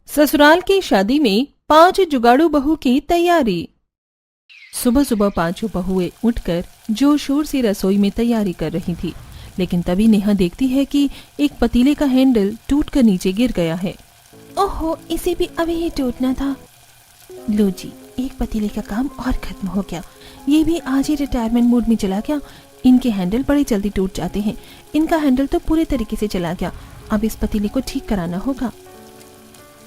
ससुराल की शादी में 5 जुगाड़ू बहू की तैयारी। सुबह सुबह पांचों बहुएं उठकर जोर शोर से रसोई में तैयारी कर रही थी, लेकिन तभी नेहा देखती है कि एक पतीले का हैंडल टूटकर नीचे गिर गया है। ओहो, इसे भी अभी ही टूटना था। लो जी, एक पतीले का काम और खत्म हो गया। ये भी आज ही रिटायरमेंट मोड में चला गया। इनके हैंडल बड़े जल्दी टूट जाते हैं। इनका हैंडल तो पूरे तरीके से चला गया। अब इस पतीले को ठीक कराना होगा।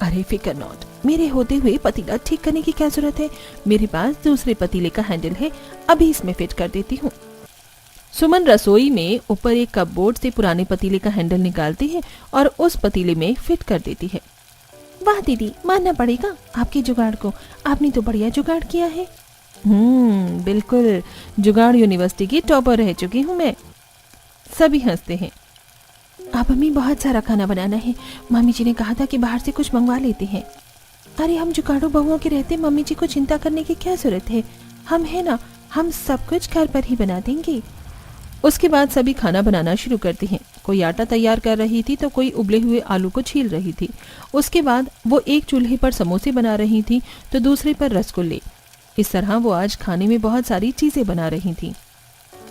अरे फिकर नॉट, मेरे होते हुए पतीला ठीक करने की क्या जरूरत है। मेरे पास दूसरे पतीले का हैंडल है, अभी इसमें फिट कर देती हूँ। सुमन रसोई में ऊपर एक कपबोर्ड से पुराने पतीले का हैंडल निकालती है और उस पतीले में फिट कर देती है। वाह दीदी, मानना पड़ेगा आपके जुगाड़ को। आपने तो बढ़िया जुगाड़ किया है। बिल्कुल, जुगाड़ यूनिवर्सिटी की टॉपर रह चुकी हूँ मैं। सभी हंसते हैं। अब हमें बहुत सारा खाना बनाना है। मम्मी जी ने कहा था कि बाहर से कुछ मंगवा लेते हैं। अरे हम जुगाड़ू बहुओं के रहते मम्मी जी को चिंता करने की क्या जरूरत है। हम है ना, हम सब कुछ घर पर ही बना देंगे। उसके बाद सभी खाना बनाना शुरू करते हैं। कोई आटा तैयार कर रही थी तो कोई उबले हुए आलू को छील रही थी। उसके बाद वो एक चूल्हे पर समोसे बना रही थी तो दूसरे पर रसगुल्ले। इस तरह वो आज खाने में बहुत सारी चीजें बना रही थी।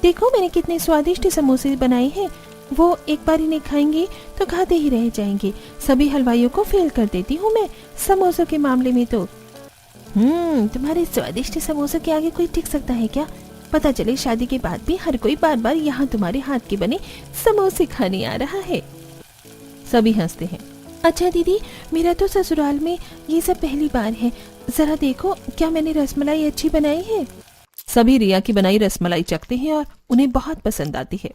देखो मैंने कितने स्वादिष्ट समोसे बनाए हैं। वो एक बार इन्हें खाएंगे तो खाते ही रह जाएंगे। सभी हलवाइयों को फेल कर देती हूँ मैं समोसों के मामले में तो। तुम्हारे स्वादिष्ट समोसों के आगे कोई टिक सकता है क्या? पता चले शादी के बाद भी हर कोई बार बार यहाँ तुम्हारे हाथ के बने समोसे खाने आ रहा है। सभी हंसते हैं। अच्छा दीदी, मेरा तो ससुराल में ये सब पहली बार है। जरा देखो क्या मैंने रसमलाई अच्छी बनाई है। सभी रिया की बनाई रसमलाई चखते हैं और उन्हें बहुत पसंद आती है।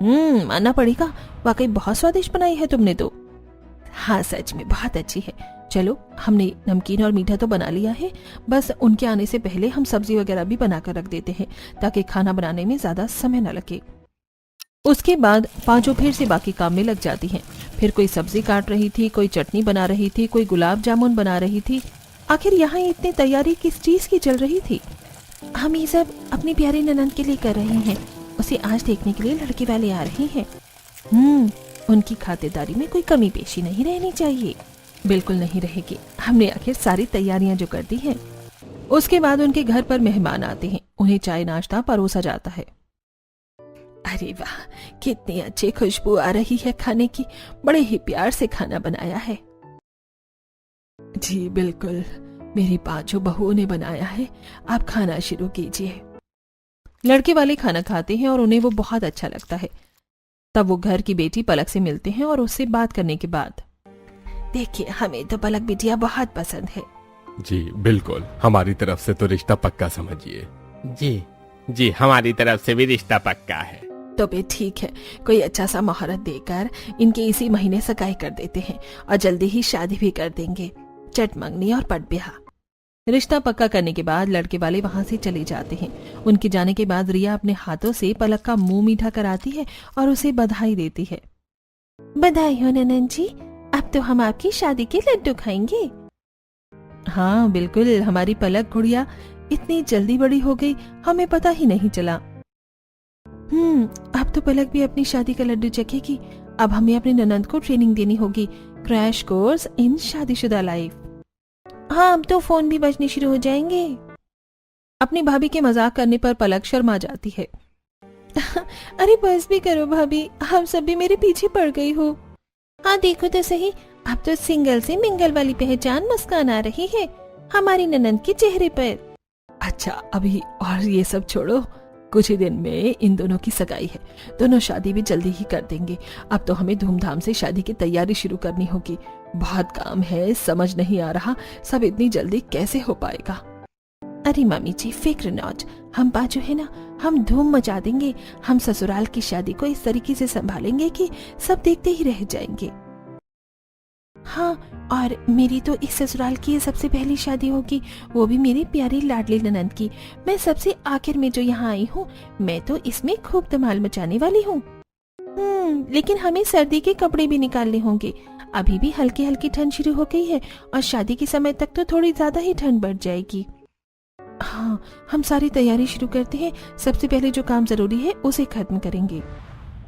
मानना पड़ेगा, वाकई बहुत स्वादिष्ट बनाई है तुमने तो। हाँ सच में बहुत अच्छी है। चलो, हमने नमकीन और मीठा तो बना लिया है, बस उनके आने से पहले हम सब्जी वगैरह भी बनाकर रख देते हैं ताकि खाना बनाने में ज्यादा समय न लगे। उसके बाद पांचों फिर से बाकी काम में लग जाती हैं। फिर कोई सब्जी काट रही थी, कोई चटनी बना रही थी, कोई गुलाब जामुन बना रही थी। आखिर यहाँ इतनी तैयारी किस चीज की चल रही थी? हम ये सब अपनी प्यारी ननंद के लिए कर रहे हैं। उसे आज देखने के लिए लड़के वाले आ रहे हैं। उनकी खातिरदारी में कोई कमी पेशी नहीं रहनी चाहिए। बिल्कुल नहीं रहेगी। हमने आखिर सारी तैयारियां जो कर दी हैं। उसके बाद उनके घर पर मेहमान आते हैं। उन्हें चाय नाश्ता परोसा जाता है। अरे वाह, कितनी अच्छी खुशबू आ रही है खाने की। बड़े ही प्यार से खाना बनाया है। जी बिल्कुल, मेरी पांचों बहुओं ने बनाया है। आप खाना शुरू कीजिए। लड़के वाले खाना खाते हैं और उन्हें वो बहुत अच्छा लगता है। तब वो घर की बेटी पलक से मिलते हैं और उससे बात करने के बाद, देखिए हमें तो पलक बिटिया बहुत पसंद है। जी बिल्कुल, हमारी तरफ से तो रिश्ता पक्का समझिए। जी जी, हमारी तरफ से भी रिश्ता पक्का है। तो भी ठीक है, कोई अच्छा सा मुहूर्त देकर इनके इसी महीने सगाई कर देते हैं और जल्दी ही शादी भी कर देंगे। चट मंगनी और पट ब्याह। रिश्ता पक्का करने के बाद लड़के वाले वहां से चले जाते हैं। उनके जाने के बाद रिया अपने हाथों से पलक का मुंह मीठा कराती है और उसे बधाई देती है। बधाई हो ननंद जी, अब तो हम आपकी शादी के लड्डू खाएंगे। हाँ बिल्कुल, हमारी पलक गुड़िया इतनी जल्दी बड़ी हो गई, हमें पता ही नहीं चला। अब तो पलक भी अपनी शादी का लड्डू चखेगी। अब हमें अपने ननंद को ट्रेनिंग देनी होगी। क्रैश कोर्स इन शादीशुदा लाइफ। हाँ, अब तो फोन भी बजने शुरू हो जाएंगे। अपनी भाभी के मजाक करने पर पलक शर्मा जाती है। अरे बस भी करो भाभी, हम सब भी मेरे पीछे पड़ गई हो। हाँ देखो तो सही, अब तो सिंगल से मिंगल वाली पहचान मुस्कान आ रही है हमारी ननंद के चेहरे पर। अच्छा, अभी और ये सब छोड़ो, कुछ ही दिन में इन दोनों की सगाई है। दोनों शादी भी जल्दी ही कर देंगे। अब तो हमें धूमधाम से शादी की तैयारी शुरू करनी होगी। बहुत काम है, समझ नहीं आ रहा सब इतनी जल्दी कैसे हो पाएगा। अरे मम्मी जी फिक्र नॉट, हम पांचों है ना, हम धूम मचा देंगे। हम ससुराल की शादी को इस तरीके से संभालेंगे कि सब देखते ही रह जाएंगे। हाँ, और मेरी तो इस ससुराल की ये सबसे पहली शादी होगी, वो भी मेरी प्यारी लाडली ननंद की। मैं सबसे आखिर में जो यहाँ आई हूँ, मैं तो इसमें खूब धमाल मचाने वाली हूँ। लेकिन हमें सर्दी के कपड़े भी निकालने होंगे। अभी भी हल्की हल्की ठंड शुरू हो गई है और शादी के समय तक तो थोड़ी ज्यादा ही ठंड बढ़ जाएगी। हाँ, हम सारी तैयारी शुरू करते हैं। सबसे पहले जो काम जरूरी है उसे खत्म करेंगे।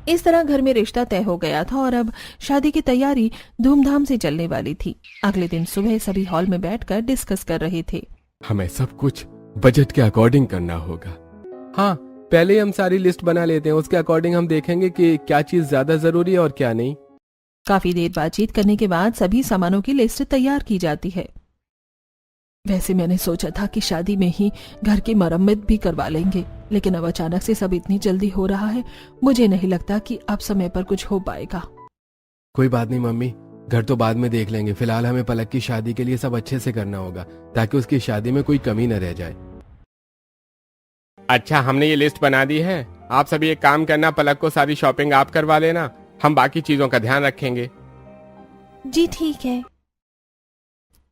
इस तरह घर में रिश्ता तय हो गया था और अब शादी की तैयारी धूमधाम से चलने वाली थी। अगले दिन सुबह सभी हॉल में बैठकर डिस्कस कर रहे थे। हमें सब कुछ बजट के अकॉर्डिंग करना होगा। हाँ, पहले ही हम सारी लिस्ट बना लेते हैं, उसके अकॉर्डिंग हम देखेंगे कि क्या चीज ज्यादा जरूरी है और क्या नहीं। काफी देर बातचीत करने के बाद सभी सामानों की लिस्ट तैयार की जाती है। वैसे मैंने सोचा था कि शादी में ही घर की मरम्मत भी करवा लेंगे, लेकिन अब अचानक से सब इतनी जल्दी हो रहा है, मुझे नहीं लगता कि अब समय पर कुछ हो पाएगा। कोई बात नहीं मम्मी, घर तो बाद में देख लेंगे। फिलहाल हमें पलक की शादी के लिए सब अच्छे से करना होगा ताकि उसकी शादी में कोई कमी न रह जाए। अच्छा, हमने ये लिस्ट बना दी है। आप सभी एक काम करना, पलक को सारी शॉपिंग आप करवा लेना, हम बाकी चीजों का ध्यान रखेंगे। जी ठीक है।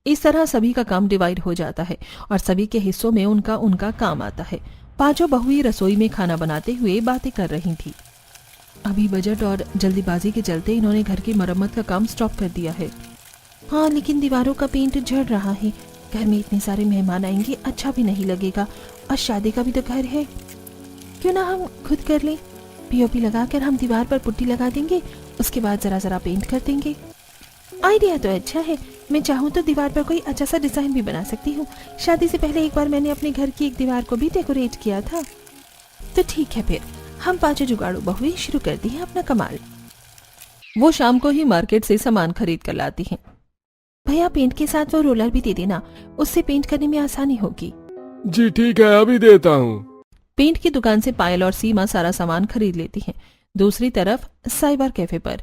इस तरह सभी का काम डिवाइड हो जाता है और सभी के हिस्सों में उनका उनका काम आता है। पांचों बहुएं रसोई में खाना बनाते हुए बातें कर रही थी। अभी बजट और जल्दीबाजी के चलते इन्होंने घर की मरम्मत का काम स्टॉप कर दिया है। हाँ, लेकिन दीवारों का पेंट झड़ रहा है। घर में इतने सारे मेहमान आएंगे, अच्छा भी नहीं लगेगा। और शादी का भी तो घर है, क्यों ना हम खुद कर लें। पीओपी लगाकर हम दीवार पर पुट्टी लगा देंगे, उसके बाद जरा जरा पेंट कर देंगे। आइडिया तो अच्छा है। मैं चाहूँ तो दीवार पर कोई अच्छा सा डिजाइन भी बना सकती हूँ। शादी से पहले एक बार मैंने अपने घर की एक दीवार को भी डेकोरेट किया था। तो ठीक है, फिर हम पांचों जुगाड़ू बहुएं शुरू करती हैं अपना कमाल। वो शाम को ही मार्केट से सामान खरीद कर लाती हैं। भैया, पेंट के साथ वो रोलर भी दे देना, उससे पेंट करने में आसानी होगी। जी ठीक है, अभी देता हूँ। पेंट की दुकान से पायल और सीमा सारा सामान खरीद लेती हैं। दूसरी तरफ साइबर कैफे पर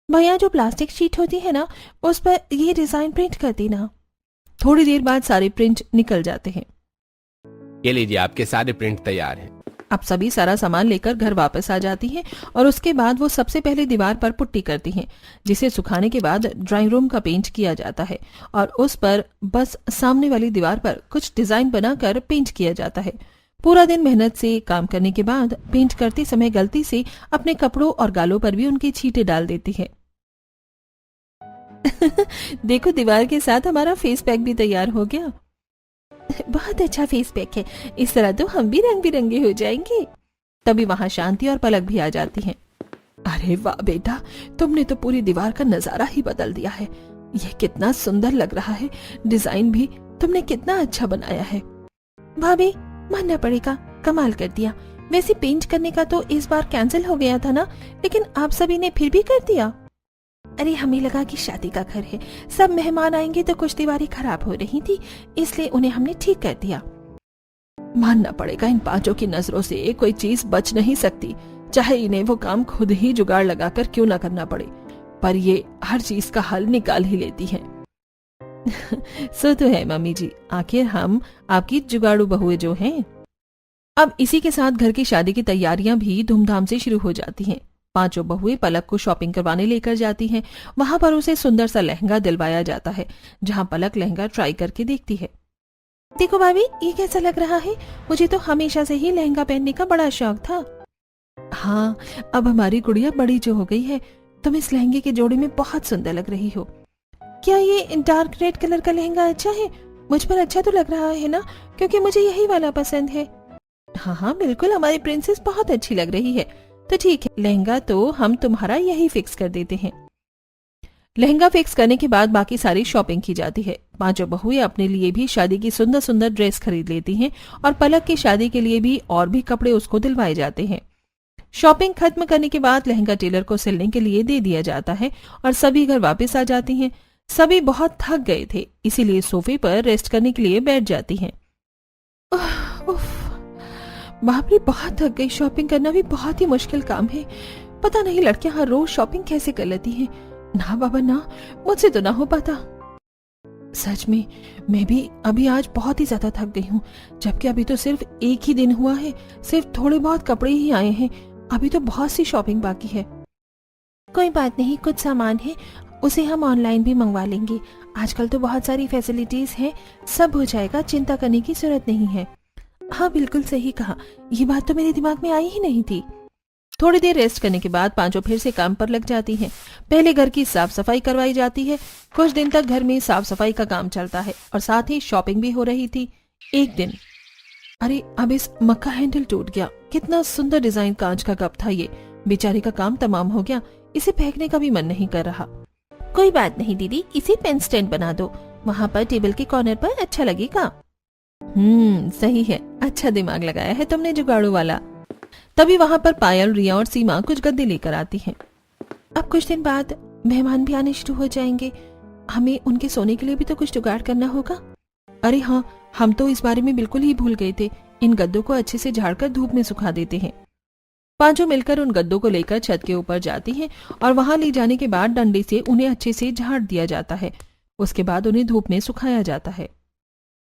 भैया, जो प्लास्टिक शीट होती है ना, उस पर ये डिजाइन प्रिंट कर देना। थोड़ी देर बाद सारे प्रिंट निकल जाते हैं। ये लीजिए, आपके सारे प्रिंट तैयार हैं। अब सभी सारा सामान लेकर घर वापस आ जाती हैं और उसके बाद वो सबसे पहले दीवार पर पुट्टी करती हैं, जिसे सुखाने के बाद ड्राइंग रूम का पेंट किया जाता है और उस पर बस सामने वाली दीवार पर कुछ डिजाइन बनाकर पेंट किया जाता है। पूरा दिन मेहनत से काम करने के बाद पेंट करते समय गलती से अपने कपड़ों और गालों पर भी उनकी छींटे डाल देती है। देखो, दीवार के साथ हमारा फेस पैक भी तैयार हो गया। बहुत अच्छा फेस पैक है, इस तरह तो हम भी रंग बिरंगे हो जाएंगे। तभी वहां शांति और पलक भी आ जाती हैं। अरे वाह बेटा, तुमने तो पूरी दीवार का नजारा ही बदल दिया है। यह कितना सुंदर लग रहा है। डिजाइन भी तुमने कितना अच्छा बनाया है। भाभी, मानना पड़ेगा, कमाल कर दिया। वैसे पेंट करने का तो इस बार कैंसिल हो गया था ना, लेकिन आप सभी ने फिर भी कर दिया। अरे, हमें लगा कि शादी का घर है, सब मेहमान आएंगे तो कुछ दीवारें खराब हो रही थी, इसलिए उन्हें हमने ठीक कर दिया। मानना पड़ेगा, इन पांचों की नजरों से कोई चीज बच नहीं सकती, चाहे इन्हें वो काम खुद ही जुगाड़ लगाकर क्यों ना करना पड़े, पर ये हर चीज का हल निकाल ही लेती हैं। सो तो है मम्मी जी, आखिर हम आपकी जुगाड़ू बहुएं जो हैं। अब इसी के साथ घर की शादी की तैयारियां भी धूमधाम से शुरू हो जाती हैं। पांचों बहुएं पलक को शॉपिंग करवाने लेकर जाती हैं। वहां पर उसे सुंदर सा लहंगा दिलवाया जाता है, जहां पलक लहंगा ट्राई करके देखती है। देखो भाभी, ये कैसा लग रहा है? मुझे तो हमेशा से ही लहंगा पहनने का बड़ा शौक था। हाँ, अब हमारी गुड़िया बड़ी जो हो गई है, तुम इस लहंगे के जोड़े में बहुत सुंदर लग रही हो। क्या ये डार्क रेड कलर का लहंगा अच्छा है? मुझ पर अच्छा तो लग रहा है ना, क्योंकि मुझे यही वाला पसंद है। हाँ हाँ बिल्कुल, हमारी प्रिंसेस बहुत अच्छी लग रही है। तो ठीक है, लहंगा तो हम तुम्हारा यही फिक्स कर देते हैं। लहंगा फिक्स करने के बाद बाकी सारी शॉपिंग की जाती है। पांचों बहुएं अपने लिए भी शादी की सुंदर सुंदर ड्रेस खरीद लेती हैं और पलक की शादी के लिए भी और भी कपड़े उसको दिलवाए जाते हैं। शॉपिंग खत्म करने के बाद लहंगा टेलर को सिलने के लिए दे दिया जाता है और सभी घर वापस आ जाती हैं। सभी बहुत थक गए थे, इसीलिए सोफे पर रेस्ट करने के लिए बैठ जाती हैं। बाप रे, बहुत थक गई। शॉपिंग करना भी बहुत ही मुश्किल काम है। पता नहीं लड़कियां हर रोज शॉपिंग कैसे कर लेती हैं। ना बाबा ना, मुझसे तो ना हो पाता। सच में मैं भी अभी आज बहुत ही ज्यादा थक गई हूँ, जबकि अभी तो सिर्फ एक ही दिन हुआ है, सिर्फ थोड़े बहुत कपड़े ही आए हैं। अभी तो बहुत सी शॉपिंग बाकी है। कोई बात नहीं, कुछ सामान है उसे हम ऑनलाइन भी मंगवा लेंगे। आजकल तो बहुत सारी फैसिलिटीज हैं, सब हो जाएगा, चिंता करने की जरूरत नहीं है। हाँ बिल्कुल सही कहा, ये बात तो मेरे दिमाग में आई ही नहीं थी। थोड़ी देर रेस्ट करने के बाद पांचों फिर से काम पर लग जाती हैं। पहले घर की साफ सफाई करवाई जाती है। कुछ दिन तक घर में साफ सफाई का काम चलता है और साथ ही शॉपिंग भी हो रही थी। एक दिन, अरे अब इस मग का हैंडल टूट गया। कितना सुंदर डिजाइन कांच का कप था ये, बेचारे का काम तमाम हो गया, इसे फेंकने का भी मन नहीं कर रहा। कोई बात नहीं दीदी, इसे पेन स्टैंड बना दो, वहाँ पर टेबल के कॉर्नर पर अच्छा लगेगा। सही है, अच्छा दिमाग लगाया है तुमने जुगाड़ू वाला। तभी वहां पर पायल, रिया और सीमा कुछ गद्दे लेकर आती हैं। अब कुछ दिन बाद मेहमान भी आने शुरू हो जाएंगे, हमें उनके सोने के लिए भी तो कुछ जुगाड़ करना होगा। अरे हाँ, हम तो इस बारे में बिल्कुल ही भूल गए थे। इन गद्दों को अच्छे से झाड़कर धूप में सुखा देते हैं। पांचों मिलकर उन गद्दों को लेकर छत के ऊपर जाती हैं और वहां ले जाने के बाद डंडे से उन्हें अच्छे से झाड़ दिया जाता है। उसके बाद उन्हें धूप में सुखाया जाता है।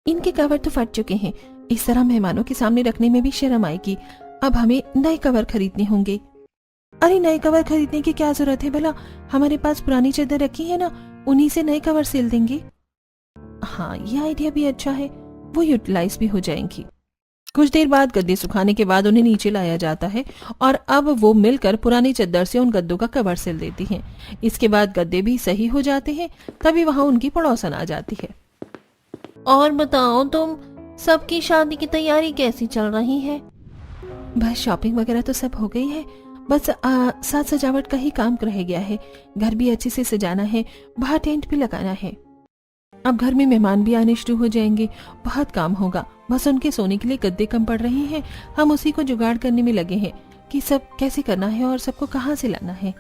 इनके कवर तो फट चुके हैं, इस तरह मेहमानों के सामने रखने में भी शर्म आएगी। अब हमें नए कवर खरीदने होंगे। अरे नए कवर खरीदने की क्या जरूरत है भला, हमारे पास पुरानी चादर रखी है ना, उन्हीं से नए कवर सिल देंगे। हाँ, ये आइडिया भी अच्छा है, वो यूटिलाइज भी हो जाएंगी। कुछ देर बाद गद्दे सुखाने के बाद उन्हें नीचे लाया जाता है और अब वो मिलकर पुरानी चादर से उन गद्दों का कवर सिल देती हैं। इसके बाद गद्दे भी सही हो जाते हैं। तभी वहां उनकी पड़ोसन आ जाती है। और बताओ तुम, सबकी शादी की तैयारी कैसी चल रही है? बस शॉपिंग वगैरह तो सब हो गई है, बस साज सजावट का ही काम रह गया है। घर भी अच्छे से सजाना है, बाहर टेंट भी लगाना है। अब घर में मेहमान भी आने शुरू हो जाएंगे, बहुत काम होगा। बस उनके सोने के लिए गद्दे कम पड़ रहे हैं, हम उसी को जुगाड़ करने में लगे हैं कि सब कैसे करना है और सबको कहाँ से लाना है।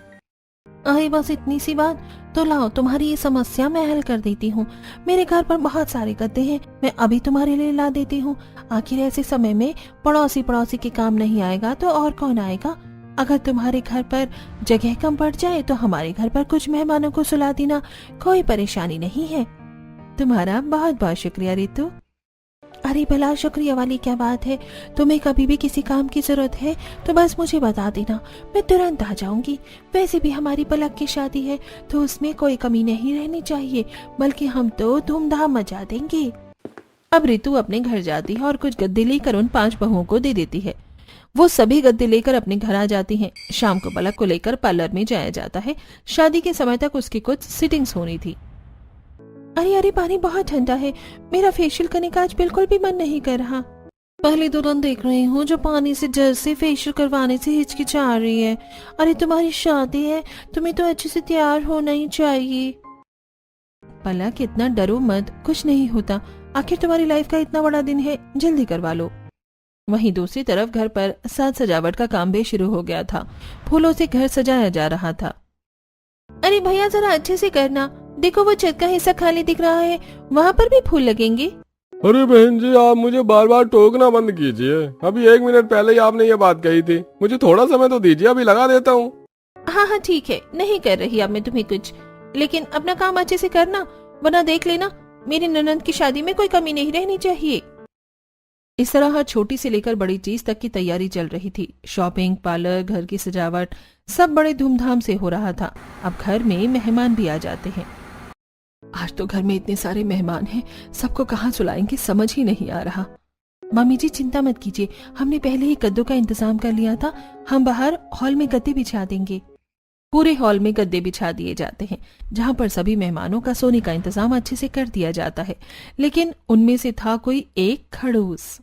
अरे बस इतनी सी बात, तो लाओ तुम्हारी ये समस्या मैं हल कर देती हूँ। मेरे घर पर बहुत सारे गद्दे हैं, मैं अभी तुम्हारे लिए ला देती हूँ। आखिर ऐसे समय में पड़ोसी के काम नहीं आएगा तो और कौन आएगा। अगर तुम्हारे घर पर जगह कम पड़ जाए तो हमारे घर पर कुछ मेहमानों को सुला देना, कोई परेशानी नहीं है। तुम्हारा बहुत बहुत शुक्रिया रितु। अरे भला शुक्रिया वाली क्या बात है, तुम्हें कभी भी किसी काम की जरूरत है तो बस मुझे बता देना, मैं तुरंत आ जाऊंगी। वैसे भी हमारी पलक की शादी है तो उसमें कोई कमी नहीं रहनी चाहिए, बल्कि हम तो धूमधाम मचा देंगे। अब रितु अपने घर जाती है और कुछ गद्दे लेकर उन 5 बहुओं को दे देती है। वो सभी गद्दे लेकर अपने घर आ जाती हैं। शाम को पलक को लेकर पार्लर में जाया जाता है। शादी के समय तक उसकी कुछ सिटिंग्स होनी थी। अरे पानी बहुत ठंडा है, मेरा फेशियल करने का आज बिल्कुल भी मन नहीं कर रहा। पहले तुरंत देख रही हूँ जो पानी से जल्द से फेशियल करवाने से हिचकिचा रही है। अरे तुम्हारी शादी है, तुम्हें तो अच्छे से तैयार होना ही चाहिए। पलक इतना डरो मत, कुछ नहीं होता। आखिर तुम्हारी लाइफ का इतना बड़ा दिन है, जल्दी करवा लो। वहीं दूसरी तरफ घर पर साज सजावट का काम भी शुरू हो गया था। फूलों से घर सजाया जा रहा था। अरे भैया जरा अच्छे से करना, देखो वो छत का हिस्सा खाली दिख रहा है, वहाँ पर भी फूल लगेंगे। अरे बहन जी, आप मुझे बार बार टोकना बंद कीजिए। अभी 1 मिनट पहले ही आपने ये बात कही थी, मुझे थोड़ा समय तो दीजिए, अभी लगा देता हूँ। हाँ ठीक है, नहीं कर रही अब मैं तुम्हें कुछ, लेकिन अपना काम अच्छे से करना, वरना देख लेना मेरी ननद की शादी में कोई कमी नहीं रहनी चाहिए। इस तरह हर छोटी से लेकर बड़ी चीज तक की तैयारी चल रही थी। शॉपिंग, पार्लर, घर की सजावट सब बड़े धूमधाम से हो रहा था। अब घर में मेहमान भी आ जाते हैं। आज तो घर में इतने सारे मेहमान हैं, सबको कहाँ सुलाएंगे समझ ही नहीं आ रहा। मम्मी जी चिंता मत कीजिए, हमने पहले ही गद्दों का इंतजाम कर लिया था। हम बाहर हॉल में गद्दे बिछा देंगे। पूरे हॉल में गद्दे बिछा दिए जाते हैं, जहां पर सभी मेहमानों का सोने का इंतजाम अच्छे से कर दिया जाता है। लेकिन उनमें से था कोई एक खड़ूस।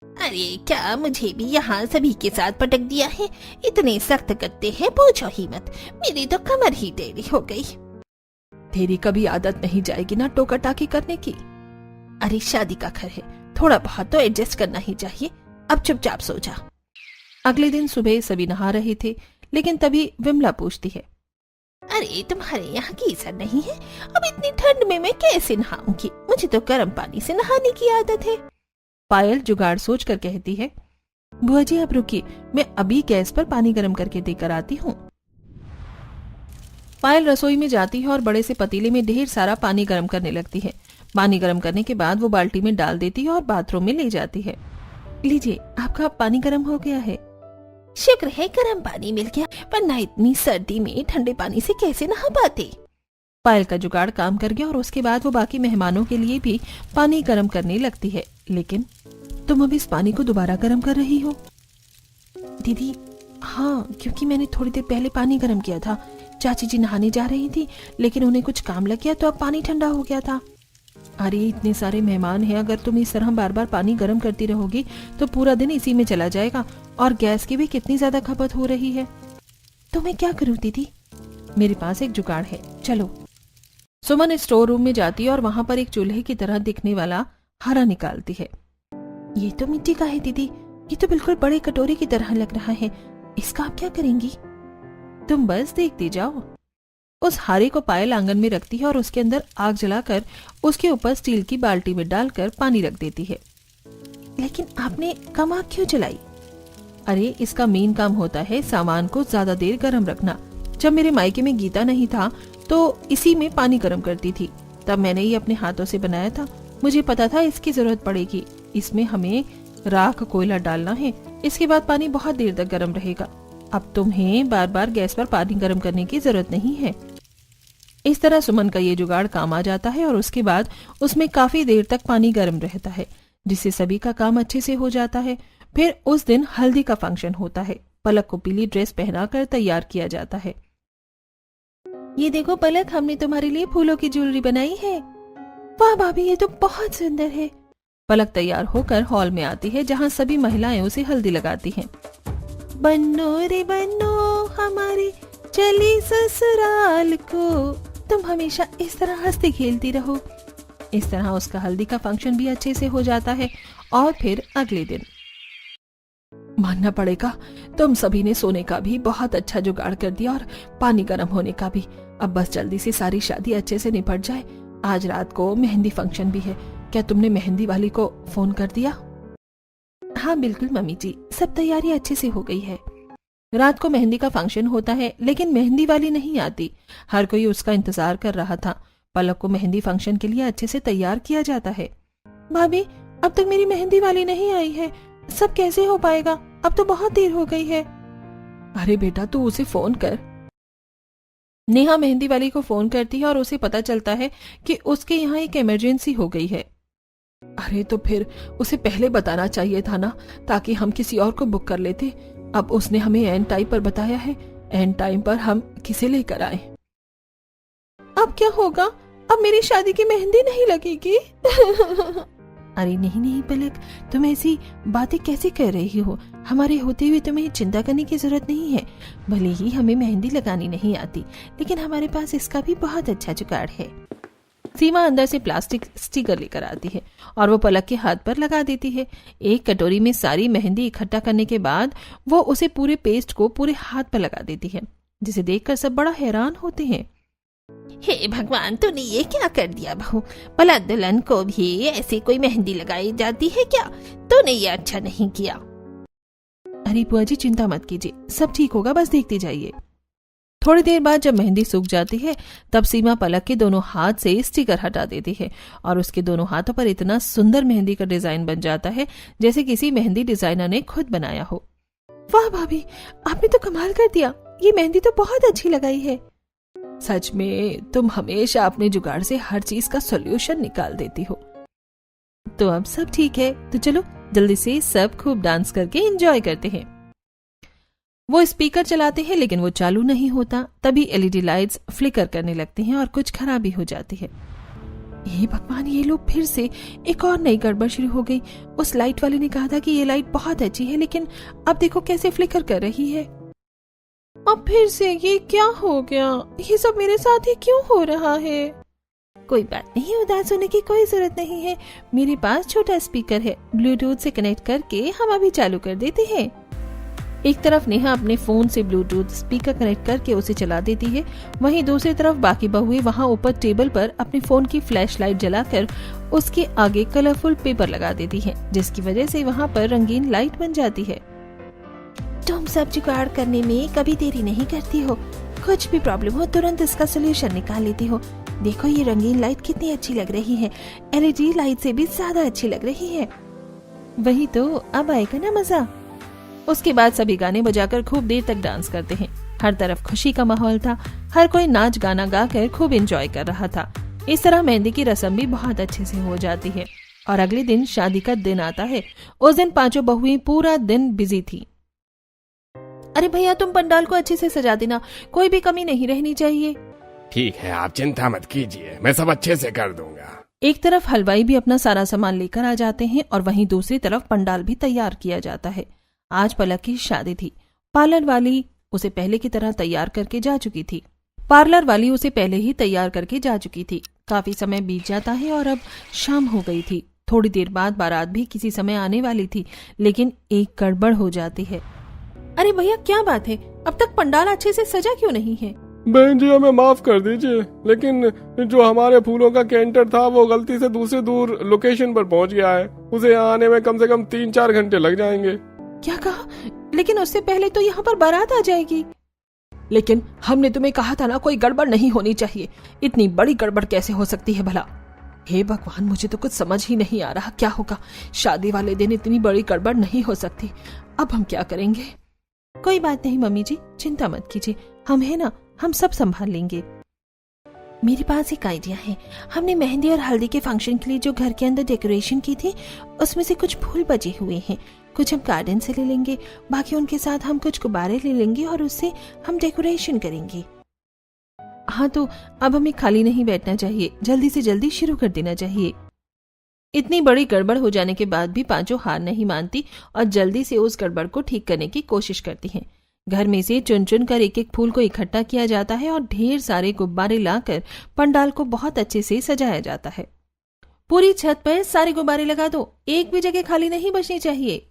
अरे क्या मुझे भी यहाँ सभी के साथ पटक दिया है? इतने सख्त गद्दे हैं, पूछो ही मत, मेरी तो कमर ही टेढ़ी हो गई। तेरी कभी आदत नहीं जाएगी ना टोका टाकी करने की। अरे शादी का घर है, थोड़ा बहुत तो एडजस्ट करना ही चाहिए। अब चुपचाप सो जा। अगले दिन सुबह सभी नहा रहे थे, लेकिन तभी विमला पूछती है, अरे तुम्हारे यहाँ गीजर नहीं है? अब इतनी ठंड में मैं कैसे नहाऊंगी? मुझे तो गर्म पानी से नहाने की आदत है। पायल जुगाड़ सोच कर कहती है, बुआ जी आप रुकिए, मैं अभी गैस पर पानी गर्म करके देकर आती हूँ। पायल रसोई में जाती है और बड़े से पतीले में ढेर सारा पानी गर्म करने लगती है। पानी गर्म करने के बाद वो बाल्टी में डाल देती है और बाथरूम में ले जाती है। लीजिए, आपका पानी गर्म हो गया है। शुक्र है गर्म पानी मिल गया, वरना इतनी सर्दी में ठंडे पानी से कैसे नहा पाते। पायल का जुगाड़ काम कर गया और उसके बाद वो बाकी मेहमानों के लिए भी पानी गर्म करने लगती है। लेकिन तुम अब इस पानी को दोबारा गर्म कर रही हो? दीदी हाँ, क्योंकि मैंने थोड़ी देर पहले पानी गर्म किया था। चाची जी नहाने जा रही थी, लेकिन उन्हें कुछ काम लग गया तो अब पानी ठंडा हो गया था। अरे इतने सारे मेहमान हैं, अगर तुम इस तरह बार बार पानी गर्म करती रहोगी तो पूरा दिन इसी में चला जाएगा, और गैस की भी कितनी ज्यादा खपत हो रही है। तो मैं क्या करूं दीदी? मेरे पास एक जुगाड़ है, चलो। सुमन स्टोर रूम में जाती है और वहां पर एक चूल्हे की तरह दिखने वाला हरा निकालती है। ये तो मिट्टी का है दीदी, ये तो बिल्कुल बड़े कटोरे की तरह लग रहा है, इसका आप क्या करेंगी? तुम बस देखती जाओ। उस हारे को पायल आंगन में रखती है और उसके अंदर आग जलाकर उसके ऊपर स्टील की बाल्टी में डालकर पानी रख देती है। लेकिन आपने कम आग क्यों जलाई? अरे इसका मेन काम होता है सामान को ज्यादा देर गर्म रखना। जब मेरे मायके में गीता नहीं था तो इसी में पानी गर्म करती थी, तब मैंने ये अपने हाथों से बनाया था। मुझे पता था इसकी जरूरत पड़ेगी। इसमें हमें राख कोयला डालना है, इसके बाद पानी बहुत देर तक गर्म रहेगा। अब तुम्हें बार बार गैस पर पानी गर्म करने की जरूरत नहीं है। इस तरह सुमन का ये जुगाड़ काम आ जाता है और उसके बाद उसमें काफी देर तक पानी गर्म रहता है, जिससे सभी का काम अच्छे से हो जाता है। फिर उस दिन हल्दी का फंक्शन होता है। पलक को पीली ड्रेस पहनाकर तैयार किया जाता है। ये देखो पलक, हमने तुम्हारे लिए फूलों की ज्वेलरी बनाई है। वाह भाभी, ये तो बहुत सुंदर है। पलक तैयार होकर हॉल में आती है जहाँ सभी महिलाएं उसे हल्दी लगाती हैं। बन्नो रे बन्नो हमारे चली ससुराल को, तुम हमेशा इस तरह हंसती खेलती रहो। इस तरह उसका हल्दी का फंक्शन भी अच्छे से हो जाता है। और फिर अगले दिन, मानना पड़ेगा तुम सभी ने सोने का भी बहुत अच्छा जुगाड़ कर दिया और पानी गर्म होने का भी। अब बस जल्दी से सारी शादी अच्छे से निपट जाए। आज रात को मेहंदी फंक्शन भी है। क्या तुमने मेहंदी वाली को फोन कर दिया? हाँ बिल्कुल मम्मी जी, सब तैयारी अच्छे से हो गई है। रात को मेहंदी का फंक्शन होता है, लेकिन मेहंदी वाली नहीं आती। हर कोई उसका इंतजार कर रहा था। पलक को मेहंदी फंक्शन के लिए अच्छे से तैयार किया जाता है। भाभी, अब तक मेरी मेहंदी वाली नहीं आई है, सब कैसे हो पाएगा? अब तो बहुत देर हो गई है। अरे बेटा, तू उसे फोन कर। नेहा मेहंदी वाली को फोन करती है और उसे पता चलता है कि उसके यहाँ एक इमरजेंसी हो गई है। अरे तो फिर उसे पहले बताना चाहिए था ना, ताकि हम किसी और को बुक कर लेते। अब उसने हमें एंड टाइम पर बताया है, एंड टाइम पर हम किसे लेकर आए। अब क्या होगा? अब मेरी शादी की मेहंदी नहीं लगेगी। अरे नहीं नहीं पलक, तुम ऐसी बातें कैसे कर रही हो? हमारे होते हुए तुम्हें चिंता करने की जरूरत नहीं है। भले ही हमें मेहंदी लगानी नहीं आती, लेकिन हमारे पास इसका भी बहुत अच्छा जुगाड़ है। सीमा अंदर से प्लास्टिक स्टिकर लेकर आती है और वो पलक के हाथ पर लगा देती है। एक कटोरी में सारी मेहंदी इकट्ठा करने के बाद वो उसे पूरे पेस्ट को पूरे हाथ पर लगा देती है, जिसे देखकर सब बड़ा हैरान होते हैं। हे भगवान, तूने ये क्या कर दिया बहू? भला दुल्हन को भी ऐसी कोई मेहंदी लगाई जाती है क्या? तूने ये अच्छा नहीं किया। अरे बुआ जी चिंता मत कीजिए, सब ठीक होगा, बस देखते जाइए। थोड़ी देर बाद जब मेहंदी सूख जाती है, तब सीमा पलक के दोनों हाथ से स्टिकर हटा देती है और उसके दोनों हाथों पर इतना सुंदर मेहंदी का डिजाइन बन जाता है जैसे किसी मेहंदी डिजाइनर ने खुद बनाया हो। वाह भाभी, आपने तो कमाल कर दिया, ये मेहंदी तो बहुत अच्छी लगाई है। सच में तुम हमेशा अपने जुगाड़ से हर चीज का सॉल्यूशन निकाल देती हो। तो अब सब ठीक है, तो चलो जल्दी से सब खूब डांस करके एंजॉय करते हैं। वो स्पीकर चलाते हैं, लेकिन वो चालू नहीं होता। तभी एलईडी लाइट्स फ्लिकर करने लगती हैं और कुछ खराबी हो जाती है। ये भगवान, ये लोग फिर से एक और नई गड़बड़ शुरू हो गई। उस लाइट वाले ने कहा था कि ये लाइट बहुत अच्छी है, लेकिन अब देखो कैसे फ्लिकर कर रही है। अब फिर से ये क्या हो गया? ये सब मेरे साथ ही क्यों हो रहा है? कोई बात नहीं, उदास होने की कोई जरूरत नहीं है। मेरे पास छोटा स्पीकर है, ब्लूटूथ से कनेक्ट करके हम अभी चालू कर देते हैं। एक तरफ नेहा अपने फोन से ब्लूटूथ स्पीकर कनेक्ट करके उसे चला देती है, वहीं दूसरी तरफ बाकी बहुएं वहां ऊपर टेबल पर अपने फोन की फ्लैश लाइट जलाकर उसके आगे कलरफुल पेपर लगा देती है, जिसकी वजह से वहां पर रंगीन लाइट बन जाती है। तुम सब जुगाड़ करने में कभी देरी नहीं करती हो। कुछ भी प्रॉब्लम हो तुरंत इसका सोल्यूशन निकाल लेती हो। देखो ये रंगीन लाइट कितनी अच्छी लग रही है, एलईडी लाइट से भी ज्यादा अच्छी लग रही है। वही तो, अब आएगा ना मजा। उसके बाद सभी गाने बजाकर खूब देर तक डांस करते हैं। हर तरफ खुशी का माहौल था, हर कोई नाच गाना गाकर खूब एंजॉय कर रहा था। इस तरह मेहंदी की रस्म भी बहुत अच्छे से हो जाती है और अगले दिन शादी का दिन आता है। उस दिन पांचों बहुएं पूरा दिन बिजी थी। अरे भैया, तुम पंडाल को अच्छे से सजा देना, कोई भी कमी नहीं रहनी चाहिए। ठीक है, आप चिंता मत कीजिए, मैं सब अच्छे से कर दूंगा। एक तरफ हलवाई भी अपना सारा सामान लेकर आ जाते हैं और वहीं दूसरी तरफ पंडाल भी तैयार किया जाता है। आज पलक की शादी थी। पार्लर वाली उसे पहले की तरह तैयार करके जा चुकी थी। काफी समय बीत जाता है और अब शाम हो गई थी। थोड़ी देर बाद बारात भी किसी समय आने वाली थी, लेकिन एक गड़बड़ हो जाती है। अरे भैया क्या बात है, अब तक पंडाल अच्छे से सजा क्यों नहीं है? बहन जी हमें माफ कर दीजिए, लेकिन जो हमारे फूलों का कैंटर था वो गलती से दूसरे दूर लोकेशन पर पहुंच गया है। उसे यहाँ आने में कम से कम 3-4 घंटे लग जाएंगे। क्या कहा? लेकिन उससे पहले तो यहाँ पर बारात आ जाएगी। लेकिन हमने तुम्हें कहा था ना, कोई गड़बड़ नहीं होनी चाहिए। इतनी बड़ी गड़बड़ कैसे हो सकती है भला? हे भगवान, मुझे तो कुछ समझ ही नहीं आ रहा क्या होगा। शादी वाले दिन इतनी बड़ी गड़बड़ नहीं हो सकती। अब हम क्या करेंगे? कोई बात नहीं मम्मी जी, चिंता मत कीजिए, हम है ना, हम सब संभाल लेंगे। मेरे पास एक आइडिया है। हमने मेहंदी और हल्दी के फंक्शन के लिए जो घर के अंदर डेकोरेशन की थी, उसमें से कुछ फूल बचे हुए हैं। कुछ हम गार्डन से ले लेंगे, बाकी उनके साथ हम कुछ गुब्बारे ले लेंगे और उससे हम डेकोरेशन करेंगे। हाँ, तो अब हमें खाली नहीं बैठना चाहिए, जल्दी से जल्दी शुरू कर देना चाहिए। इतनी बड़ी गड़बड़ हो जाने के बाद भी पांचों हार नहीं मानती और जल्दी से उस गड़बड़ को ठीक करने की कोशिश करती हैं। घर में से चुन चुन कर एक एक फूल को इकट्ठा किया जाता है और ढेर सारे गुब्बारे लाकर पंडाल को बहुत अच्छे से सजाया जाता है। पूरी छत पर सारे गुब्बारे लगा दो, एक भी जगह खाली नहीं बचनी चाहिए।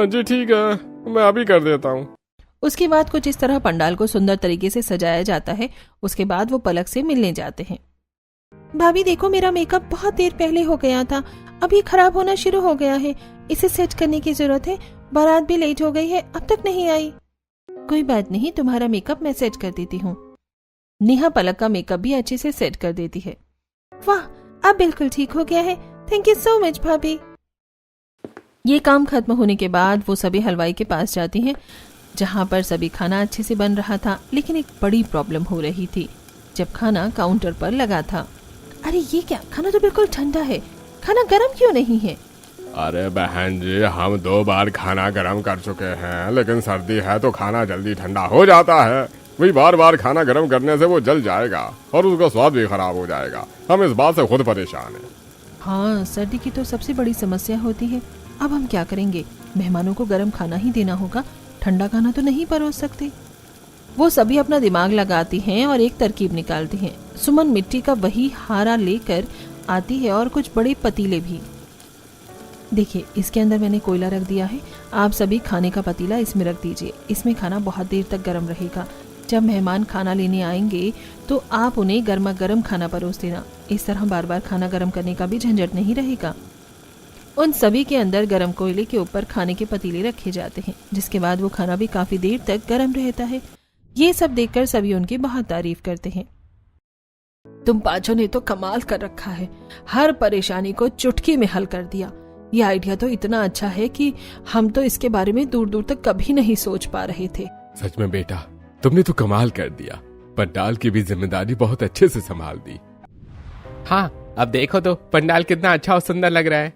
जी ठीक है, मैं अभी कर देता हूँ। उसके बाद कुछ इस तरह पंडाल को सुंदर तरीके से सजाया जाता है। उसके बाद वो पलक से मिलने जाते हैं। भाभी देखो, मेरा मेकअप बहुत देर पहले हो गया था, अभी खराब होना शुरू हो गया है, इसे सेट करने की जरूरत है। बारात भी लेट हो गई है, अब तक नहीं आई। कोई बात नहीं, तुम्हारा मेकअप मैं सेट कर देती हूँ। नेहा पलक का मेकअप भी अच्छे से सेट कर देती है। वाह, अब बिल्कुल ठीक हो गया है, थैंक यू सो मच भाभी। ये काम खत्म होने के बाद वो सभी हलवाई के पास जाती हैं, जहाँ पर सभी खाना अच्छे से बन रहा था। लेकिन एक बड़ी प्रॉब्लम हो रही थी जब खाना काउंटर पर लगा था। अरे ये क्या, खाना तो बिल्कुल ठंडा है, खाना गर्म क्यों नहीं है? अरे बहन जी, हम 2 बार खाना गर्म कर चुके हैं, लेकिन सर्दी है तो खाना जल्दी ठंडा हो जाता है। वही बार बार खाना गर्म करने से वो जल जाएगा और उसका स्वाद भी खराब हो जाएगा। हम इस बात से खुद परेशान हैं। हाँ, सर्दी की तो सबसे बड़ी समस्या होती है। अब हम क्या करेंगे? मेहमानों को गर्म खाना ही देना होगा, ठंडा खाना तो नहीं परोस सकते। वो सभी अपना दिमाग लगाती हैं और एक तरकीब निकालती हैं। सुमन मिट्टी का वही हारा लेकर आती है और कुछ बड़े पतीले भी। देखिए, इसके अंदर मैंने कोयला रख दिया है, आप सभी खाने का पतीला इसमें रख दीजिए। इसमें खाना बहुत देर तक गर्म रहेगा। जब मेहमान खाना लेने आएंगे तो आप उन्हें गर्मा गर्म खाना परोस देना। इस तरह बार बार खाना गर्म करने का भी झंझट नहीं रहेगा। उन सभी के अंदर गर्म कोयले के ऊपर खाने के पतीले रखे जाते हैं, जिसके बाद वो खाना भी काफी देर तक गर्म रहता है। ये सब देखकर सभी उनकी बहुत तारीफ करते हैं। तुम पांचों ने तो कमाल कर रखा है, हर परेशानी को चुटकी में हल कर दिया। ये आइडिया तो इतना अच्छा है कि हम तो इसके बारे में दूर दूर तक कभी नहीं सोच पा रहे थे। सच में बेटा, तुमने तो कमाल कर दिया। पंडाल की भी जिम्मेदारी बहुत अच्छे से संभाल दी। हाँ, अब देखो तो पंडाल कितना अच्छा और सुंदर लग रहा है।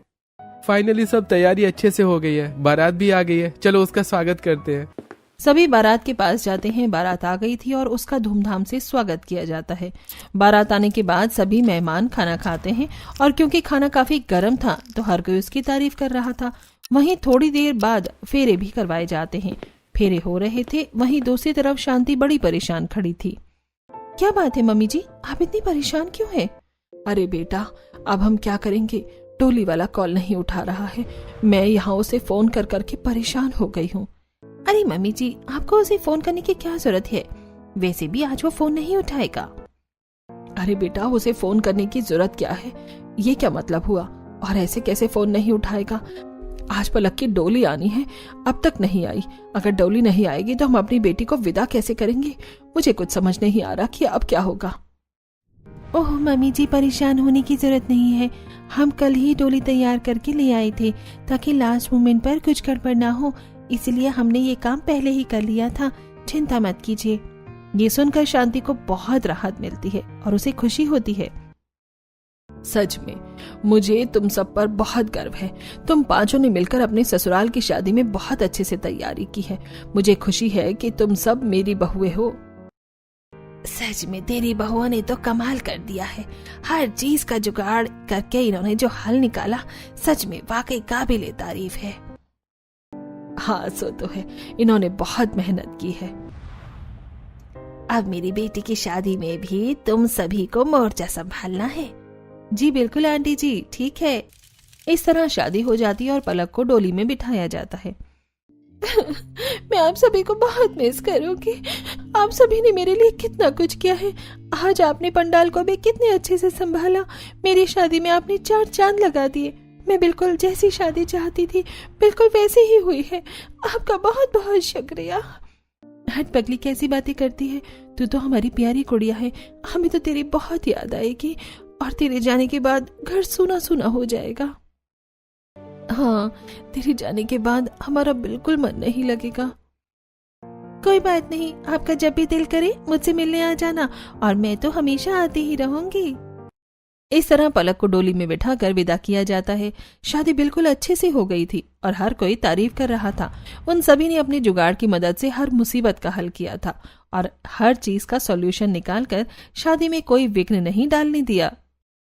फाइनली सब तैयारी अच्छे से हो गई है, बारात भी आ गई है, चलो उसका स्वागत करते हैं। सभी बारात के पास जाते हैं। बारात आ गई थी और उसका धूमधाम से स्वागत किया जाता है। बारात आने के बाद सभी मेहमान खाना खाते हैं और क्योंकि खाना काफी गर्म था तो हर कोई उसकी तारीफ कर रहा था। वहीं थोड़ी देर बाद फेरे भी करवाए जाते हैं। फेरे हो रहे थे, वहीं दूसरी तरफ शांति बड़ी परेशान खड़ी थी। क्या बात है मम्मी जी, आप इतनी परेशान क्यों हैं? अरे बेटा, अब हम क्या करेंगे? टोली वाला कॉल नहीं उठा रहा है। मैं यहाँ उसे फोन कर करके परेशान हो गई हूँ। अरे मम्मी जी, आपको उसे फोन करने की क्या जरूरत है? वैसे भी आज वो फोन नहीं उठाएगा। अरे बेटा, उसे फोन करने की जरूरत क्या है? ये क्या मतलब हुआ? और ऐसे कैसे फोन नहीं उठाएगा? आज पलक की डोली आनी है, अब तक नहीं आई। अगर डोली नहीं आएगी तो हम अपनी बेटी को विदा कैसे करेंगे? मुझे कुछ समझ नहीं आ रहा कि अब क्या होगा। ओह मम्मी जी, परेशान होने की जरूरत नहीं है। हम कल ही डोली तैयार करके ले आए थे ताकि लास्ट मोमेंट पर कुछ गड़बड़ ना हो, इसलिए हमने ये काम पहले ही कर लिया था। चिंता मत कीजिए। ये सुनकर शांति को बहुत राहत मिलती है और उसे खुशी होती है। सच में मुझे तुम सब पर बहुत गर्व है। तुम पांचों ने मिलकर अपने ससुराल की शादी में बहुत अच्छे से तैयारी की है। मुझे खुशी है कि तुम सब मेरी बहुएं हो। सच में तेरी बहुओं ने तो कमाल कर दिया है। हर चीज का जुगाड़ करके इन्होंने जो हल निकाला, सच में वाकई काबिले तारीफ है। हाँ सो तो है, इन्होंने बहुत मेहनत की है। अब मेरी बेटी की शादी में भी तुम सभी को मोर्चा संभालना है। जी बिल्कुल आंटी जी, ठीक है। इस तरह शादी हो जाती है और पलक को डोली में बिठाया जाता है। मैं आप सभी को बहुत मिस करूंगी। आप सभी ने मेरे लिए कितना कुछ किया है। आज आपने पंडाल को भी कितने अच्छे से संभाला। मेरी शादी में आपने 4 चांद लगा दिए। मैं बिल्कुल जैसी शादी चाहती थी बिल्कुल वैसी ही हुई है। आपका बहुत बहुत शुक्रिया। हट पगली, कैसी बातें करती है तू? तो हमारी प्यारी गुड़िया है, हमें तो तेरी बहुत याद आएगी और तेरे जाने के बाद घर सूना सूना हो जाएगा। हाँ, तेरे जाने के बाद हमारा बिल्कुल मन नहीं लगेगा। कोई बात नहीं, आपका जब भी दिल करे मुझसे मिलने आ जाना और मैं तो हमेशा आती ही रहूंगी। इस तरह पलक को डोली में बिठाकर विदा किया जाता है। शादी बिल्कुल अच्छे से हो गई थी और हर कोई तारीफ कर रहा था। उन सभी ने अपने जुगाड़ की मदद से हर मुसीबत का हल किया था और हर चीज का सॉल्यूशन निकालकर शादी में कोई विघ्न नहीं डालने दिया।